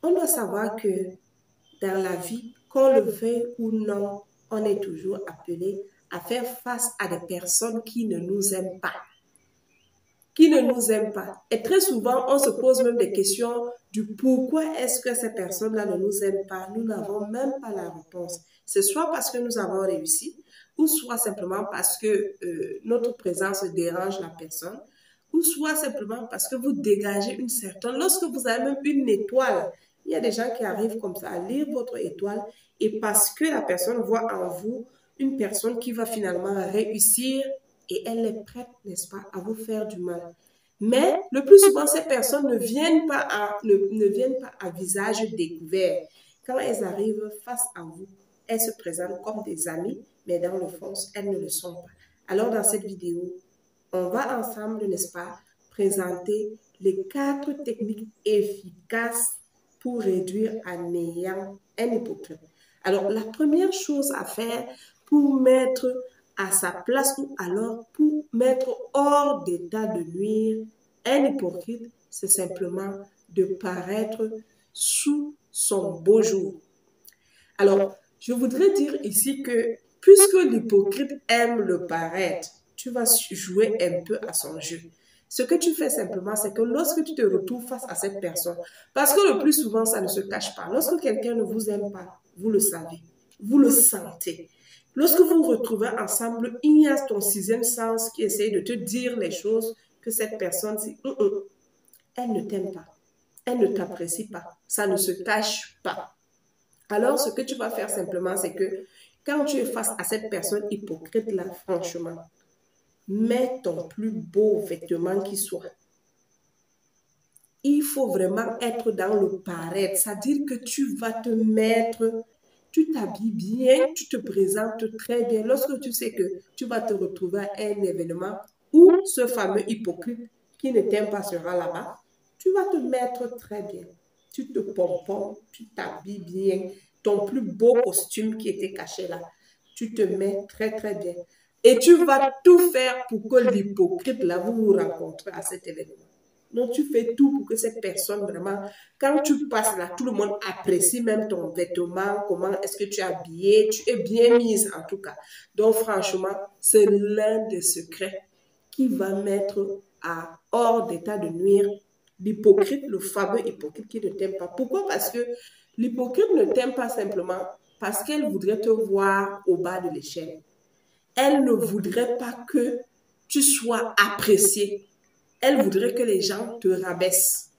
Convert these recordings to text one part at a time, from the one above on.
On doit savoir que dans la vie, qu'on le veuille ou non, on est toujours appelé à faire face à des personnes qui ne nous aiment pas. Qui ne nous aiment pas. Et très souvent, on se pose même des questions du pourquoi est-ce que ces personnes-là ne nous aiment pas. Nous n'avons même pas la réponse. C'est soit parce que nous avons réussi, ou soit simplement parce que notre présence dérange la personne, ou soit simplement parce que vous dégagez une certaine... Lorsque vous avez même une étoile, il y a des gens qui arrivent comme ça à lire votre étoile et parce que la personne voit en vous une personne qui va finalement réussir et elle est prête, n'est-ce pas, à vous faire du mal. Mais le plus souvent, ces personnes ne viennent pas à visage découvert. Quand elles arrivent face à vous, elles se présentent comme des amies, mais dans le fond, elles ne le sont pas. Alors, dans cette vidéo, on va ensemble, n'est-ce pas, présenter les 4 techniques efficaces pour réduire à néant un hypocrite. Alors, la première chose à faire pour mettre à sa place ou alors pour mettre hors d'état de nuire un hypocrite, c'est simplement de paraître sous son beau jour. Alors, je voudrais dire ici que puisque l'hypocrite aime le paraître, tu vas jouer un peu à son jeu. Ce que tu fais simplement, c'est que lorsque tu te retrouves face à cette personne, parce que le plus souvent, ça ne se cache pas. Lorsque quelqu'un ne vous aime pas, vous le savez, vous le sentez. Lorsque vous vous retrouvez ensemble, il y a ton 6e sens qui essaye de te dire les choses que cette personne, elle ne t'aime pas, elle ne t'apprécie pas, ça ne se cache pas. Alors, ce que tu vas faire simplement, c'est que quand tu es face à cette personne hypocrite-là, franchement, mets ton plus beau vêtement qui soit. Il faut vraiment être dans le paraître, c'est-à-dire que tu vas te mettre, tu t'habilles bien, tu te présentes très bien. Lorsque tu sais que tu vas te retrouver à un événement où ce fameux hypocrite qui ne t'aime pas sera là-bas, tu vas te mettre très bien. Tu te pomponnes, tu t'habilles bien, ton plus beau costume qui était caché là, tu te mets très très bien. Et tu vas tout faire pour que l'hypocrite là, vous vous rencontrez à cet événement. Donc, tu fais tout pour que cette personne, vraiment, quand tu passes là, tout le monde apprécie même ton vêtement, comment est-ce que tu es habillée, tu es bien mise en tout cas. Donc, franchement, c'est l'un des secrets qui va mettre hors d'état de nuire l'hypocrite, le fameux hypocrite qui ne t'aime pas. Pourquoi? Parce que l'hypocrite ne t'aime pas simplement parce qu'elle voudrait te voir au bas de l'échelle. Elle ne voudrait pas que tu sois apprécié. Elle voudrait que les gens te rabaissent.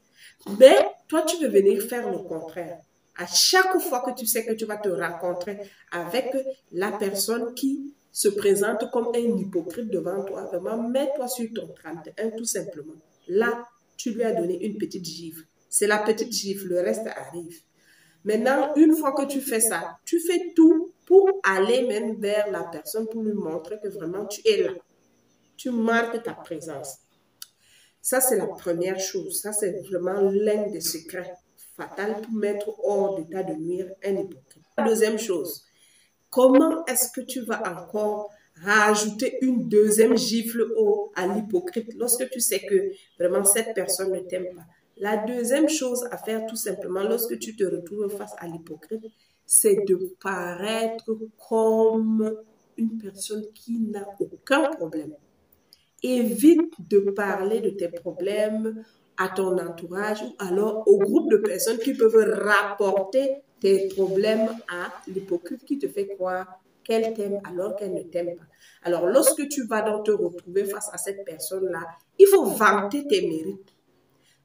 Mais toi, tu veux venir faire le contraire. À chaque fois que tu sais que tu vas te rencontrer avec la personne qui se présente comme un hypocrite devant toi, vraiment, mets-toi sur ton 31 tout simplement. Là, tu lui as donné une petite gifle. C'est la petite gifle, le reste arrive. Maintenant, une fois que tu fais ça, tu fais tout pour aller même vers la personne pour lui montrer que vraiment tu es là. Tu marques ta présence. Ça, c'est la première chose. Ça, c'est vraiment l'un des secrets fatals pour mettre hors d'état de nuire un hypocrite. La deuxième chose, comment est-ce que tu vas encore rajouter une deuxième gifle à l'hypocrite lorsque tu sais que vraiment cette personne ne t'aime pas? La deuxième chose à faire tout simplement lorsque tu te retrouves face à l'hypocrite, c'est de paraître comme une personne qui n'a aucun problème. Évite de parler de tes problèmes à ton entourage ou alors au groupe de personnes qui peuvent rapporter tes problèmes à l'hypocrite qui te fait croire qu'elle t'aime alors qu'elle ne t'aime pas. Alors, lorsque tu vas donc te retrouver face à cette personne-là, il faut vanter tes mérites.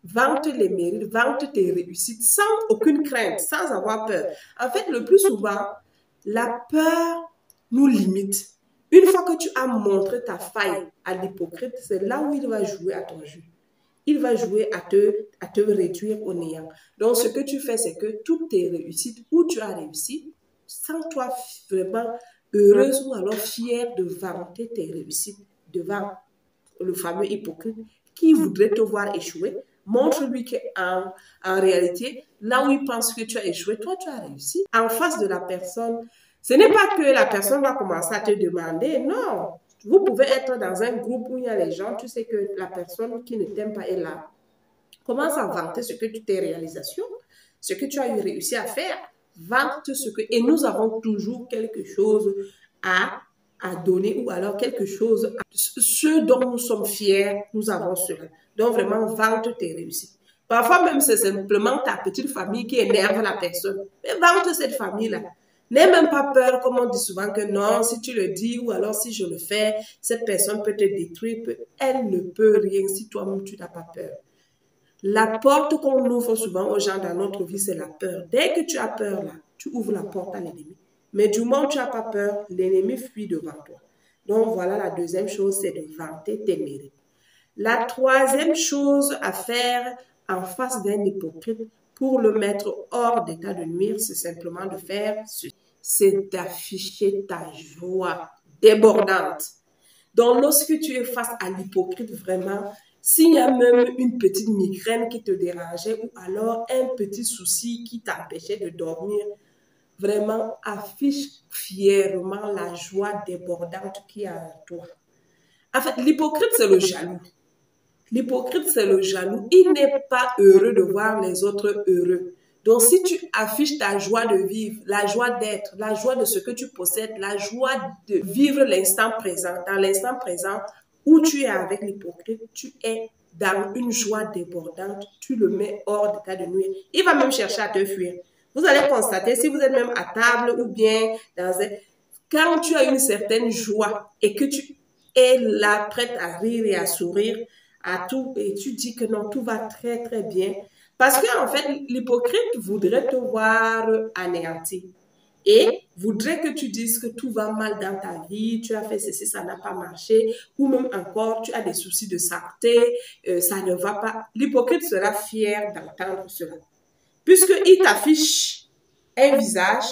Vante les mérites, vante tes réussites sans aucune crainte, sans avoir peur. En fait, le plus souvent, la peur nous limite. Une fois que tu as montré ta faille à l'hypocrite, c'est là où il va jouer à ton jeu. Il va jouer à te réduire au néant. Donc, ce que tu fais, c'est que toutes tes réussites, où tu as réussi, sans toi vraiment heureuse ou alors fière de vanter tes réussites devant le fameux hypocrite qui voudrait te voir échouer, montre-lui qu'en réalité, là où il pense que tu as échoué, toi, tu as réussi. En face de la personne, ce n'est pas que la personne va commencer à te demander, non. Vous pouvez être dans un groupe où il y a les gens, tu sais que la personne qui ne t'aime pas est là. Commence à vanter ce que tu tes réalisations, ce que tu as réussi à faire. Vante ce que... Et nous avons toujours quelque chose à donner ou alors quelque chose, ce dont nous sommes fiers, nous avons cela. Donc vraiment, vante tes réussites. Parfois même, c'est simplement ta petite famille qui énerve la personne. Mais vante cette famille-là. N'aie même pas peur, comme on dit souvent que non, si tu le dis ou alors si je le fais, cette personne peut te détruire. Elle ne peut rien si toi-même tu n'as pas peur. La porte qu'on ouvre souvent aux gens dans notre vie, c'est la peur. Dès que tu as peur là, tu ouvres la porte à l'ennemi. Mais du moment où tu n'as pas peur, l'ennemi fuit devant toi. Donc voilà, la deuxième chose, c'est de vanter tes mérites. La troisième chose à faire en face d'un hypocrite pour le mettre hors d'état de nuire, c'est simplement de faire ceci. C'est d'afficher ta joie débordante. Donc lorsque tu es face à l'hypocrite, vraiment, s'il y a même une petite migraine qui te dérangeait ou alors un petit souci qui t'empêchait de dormir, vraiment affiche fièrement la joie débordante qu'il y a en toi. En fait, l'hypocrite, c'est le jaloux. L'hypocrite, c'est le jaloux. Il n'est pas heureux de voir les autres heureux. Donc, si tu affiches ta joie de vivre, la joie d'être, la joie de ce que tu possèdes, la joie de vivre l'instant présent, dans l'instant présent où tu es avec l'hypocrite, tu es dans une joie débordante, tu le mets hors d'état de nuire. Il va même chercher à te fuir. Vous allez constater, si vous êtes même à table ou bien dans un... Quand tu as une certaine joie et que tu es là, prête à rire et à sourire, à tout, et tu dis que non, tout va très, très bien. Parce qu'en fait, l'hypocrite voudrait te voir anéanti et voudrait que tu dises que tout va mal dans ta vie, tu as fait ceci, ça n'a pas marché, ou même encore, tu as des soucis de santé, ça ne va pas. L'hypocrite sera fier d'entendre cela. Puisqu'il t'affiche un visage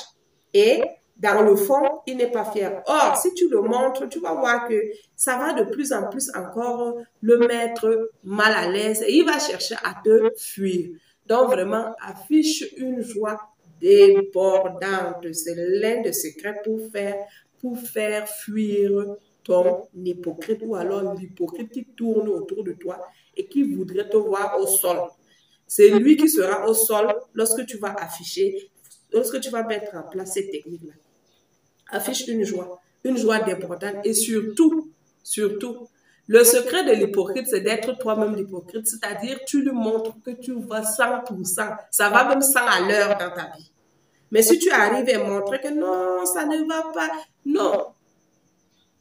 et dans le fond, il n'est pas fier. Or, si tu le montres, tu vas voir que ça va de plus en plus encore le mettre mal à l'aise et il va chercher à te fuir. Donc, vraiment, affiche une joie débordante. C'est l'un des secrets pour faire fuir ton hypocrite ou alors l'hypocrite qui tourne autour de toi et qui voudrait te voir au sol. C'est lui qui sera au sol lorsque tu vas afficher, lorsque tu vas mettre en place ces techniques-là. Affiche une joie débordante et surtout, le secret de l'hypocrite, c'est d'être toi-même l'hypocrite, c'est-à-dire tu lui montres que tu vas 100%, ça va même 100 à l'heure dans ta vie. Mais si tu arrives à montrer que non, ça ne va pas, non.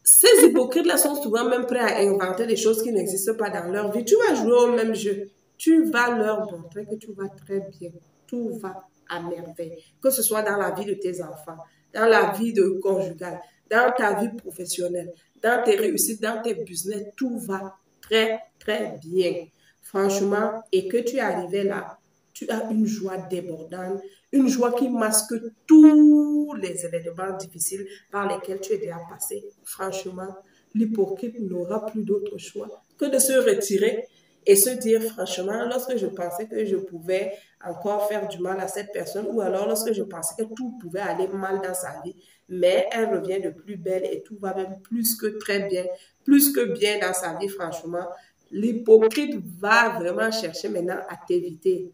Ces hypocrites-là sont souvent même prêts à inventer des choses qui n'existent pas dans leur vie. Tu vas jouer au même jeu. Tu vas leur montrer que tu vas très bien. Tout va à merveille. Que ce soit dans la vie de tes enfants, dans la vie de conjugale, dans ta vie professionnelle, dans tes réussites, dans tes business, tout va très, très bien. Franchement, et que tu es arrivé là, tu as une joie débordante, une joie qui masque tous les événements difficiles par lesquels tu es déjà passé. Franchement, l'hypocrite n'aura plus d'autre choix que de se retirer et se dire franchement, lorsque je pensais que je pouvais encore faire du mal à cette personne ou alors lorsque je pensais que tout pouvait aller mal dans sa vie, mais elle revient de plus belle et tout va même plus que très bien, plus que bien dans sa vie, franchement. L'hypocrite va vraiment chercher maintenant à t'éviter.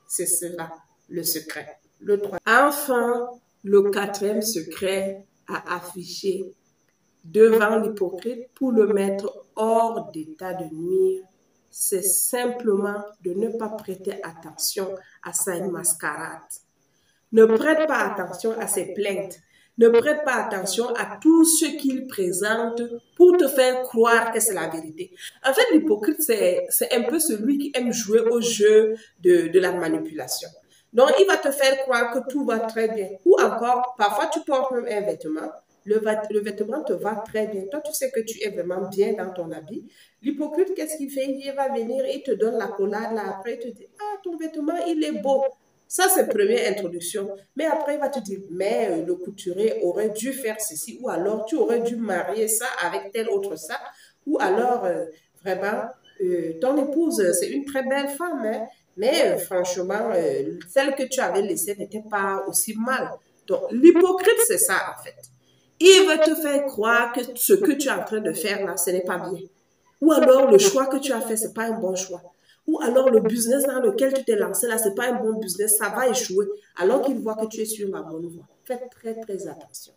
C'est cela, le secret. Le 3. Enfin, le 4e secret à afficher devant l'hypocrite pour le mettre hors d'état de nuire, c'est simplement de ne pas prêter attention à sa mascarade. Ne prête pas attention à ses plaintes. Ne prête pas attention à tout ce qu'il présente pour te faire croire que c'est la vérité. En fait, l'hypocrite, c'est un peu celui qui aime jouer au jeu de la manipulation. Donc, il va te faire croire que tout va très bien. Ou encore, parfois, tu portes même un vêtement. Le vêtement te va très bien. Toi, tu sais que tu es vraiment bien dans ton habit. L'hypocrite, qu'est-ce qu'il fait? Il va venir, il te donne la collade. Là, après, il te dit, ah, ton vêtement, il est beau. Ça, c'est la première introduction. Mais après, il va te dire, mais le couturier aurait dû faire ceci, ou alors tu aurais dû marier ça avec tel autre ça, ou alors, vraiment, ton épouse, c'est une très belle femme, hein, mais franchement, celle que tu avais laissée n'était pas aussi mal. Donc, l'hypocrite, c'est ça, en fait. Il veut te faire croire que ce que tu es en train de faire là, ce n'est pas bien. Ou alors, le choix que tu as fait, ce n'est pas un bon choix. ou alors le business dans lequel tu t'es lancé là, c'est pas un bon business, ça va échouer, alors qu'il voit que tu es sur la bonne voie. Faites très, très attention.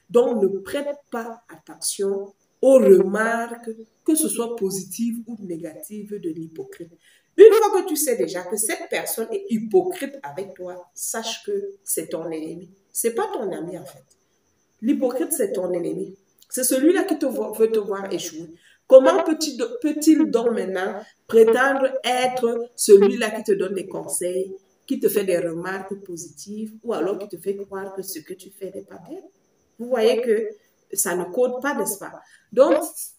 Donc, ne prête pas attention aux remarques, que ce soit positives ou négatives de l'hypocrite. Une fois que tu sais déjà que cette personne est hypocrite avec toi, sache que c'est ton ennemi. C'est pas ton ami en fait. L'hypocrite, c'est ton ennemi. C'est celui-là qui veut te voir échouer. Comment peut-il donc maintenant prétendre être celui-là qui te donne des conseils, qui te fait des remarques positives ou alors qui te fait croire que ce que tu fais n'est pas bien? Vous voyez que ça ne code pas, n'est-ce pas? Donc,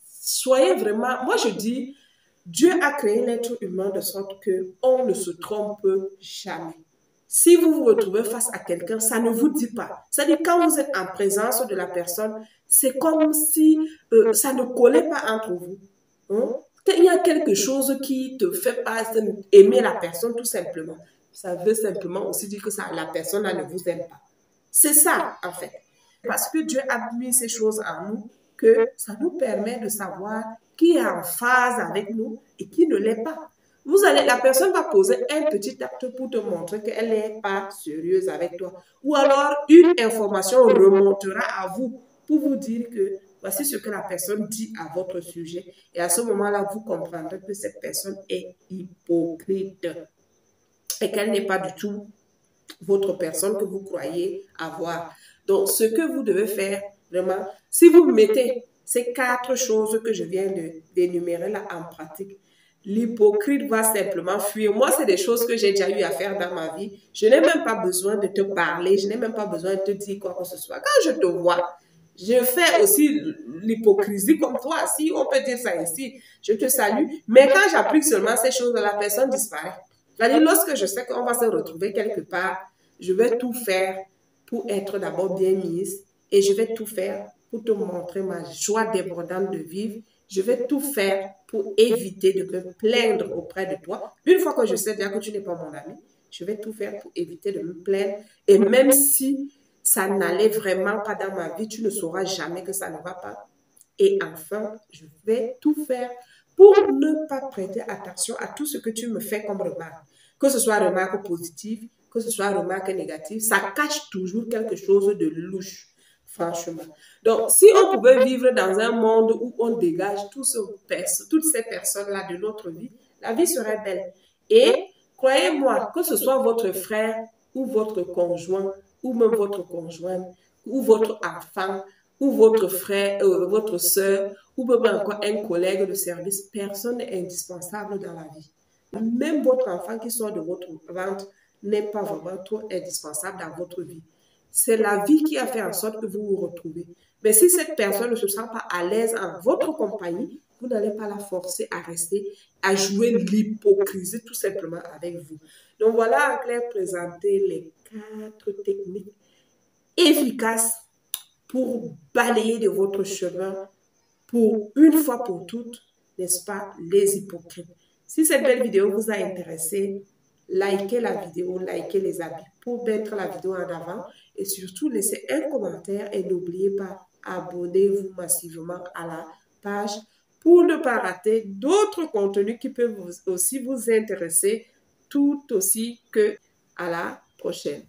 soyez vraiment, moi je dis, Dieu a créé l'être humain de sorte qu'on ne se trompe jamais. Si vous vous retrouvez face à quelqu'un, ça ne vous dit pas. C'est-à-dire quand vous êtes en présence de la personne, c'est comme si ça ne collait pas entre vous. Hein? Il y a quelque chose qui te fait pas aimer la personne tout simplement. Ça veut simplement aussi dire que la personne ne vous aime pas. C'est ça, en fait. Parce que Dieu a mis ces choses en nous que ça nous permet de savoir qui est en phase avec nous et qui ne l'est pas. La personne va poser un petit acte pour te montrer qu'elle n'est pas sérieuse avec toi. Ou alors, une information remontera à vous pour vous dire que voici ce que la personne dit à votre sujet. Et à ce moment-là, vous comprendrez que cette personne est hypocrite et qu'elle n'est pas du tout votre personne que vous croyez avoir. Donc, ce que vous devez faire, vraiment, si vous mettez ces 4 choses que je viens d'énumérer là en pratique, l'hypocrite va simplement fuir. Moi, c'est des choses que j'ai déjà eu à faire dans ma vie. Je n'ai même pas besoin de te parler, je n'ai même pas besoin de te dire quoi que ce soit. Quand je te vois, je fais aussi l'hypocrisie comme toi, si on peut dire ça ici. Je te salue, mais quand j'applique seulement ces choses, la personne disparaît. C'est-à-dire, lorsque je sais qu'on va se retrouver quelque part, je vais tout faire pour être d'abord bien mise et je vais tout faire pour te montrer ma joie débordante de vivre. Je vais tout faire pour éviter de me plaindre auprès de toi. Une fois que je sais déjà que tu n'es pas mon ami, je vais tout faire pour éviter de me plaindre. Et même si ça n'allait vraiment pas dans ma vie, tu ne sauras jamais que ça ne va pas. Et enfin, je vais tout faire pour ne pas prêter attention à tout ce que tu me fais comme remarque. Que ce soit remarque positive, que ce soit remarque négative, ça cache toujours quelque chose de louche, franchement. Donc, si on pouvait vivre dans un monde où on dégage toutes ces personnes-là de notre vie, la vie serait belle. Et croyez-moi, que ce soit votre frère ou votre conjoint, ou même votre conjointe, ou votre enfant, ou votre frère, votre soeur, ou même encore un collègue de service, personne n'est indispensable dans la vie. Même votre enfant qui sort de votre ventre n'est pas vraiment trop indispensable dans votre vie. C'est la vie qui a fait en sorte que vous vous retrouvez. Mais si cette personne ne se sent pas à l'aise en votre compagnie, vous n'allez pas la forcer à rester, à jouer l'hypocrisie tout simplement avec vous. Donc voilà en clair présenter les 4 techniques efficaces pour balayer de votre chemin, pour une fois pour toutes, n'est-ce pas, les hypocrites. Si cette belle vidéo vous a intéressé, likez la vidéo, likez les avis pour mettre la vidéo en avant et surtout laissez un commentaire et n'oubliez pas, abonnez-vous massivement à la page pour ne pas rater d'autres contenus qui peuvent aussi vous intéresser tout aussi que à la prochaine.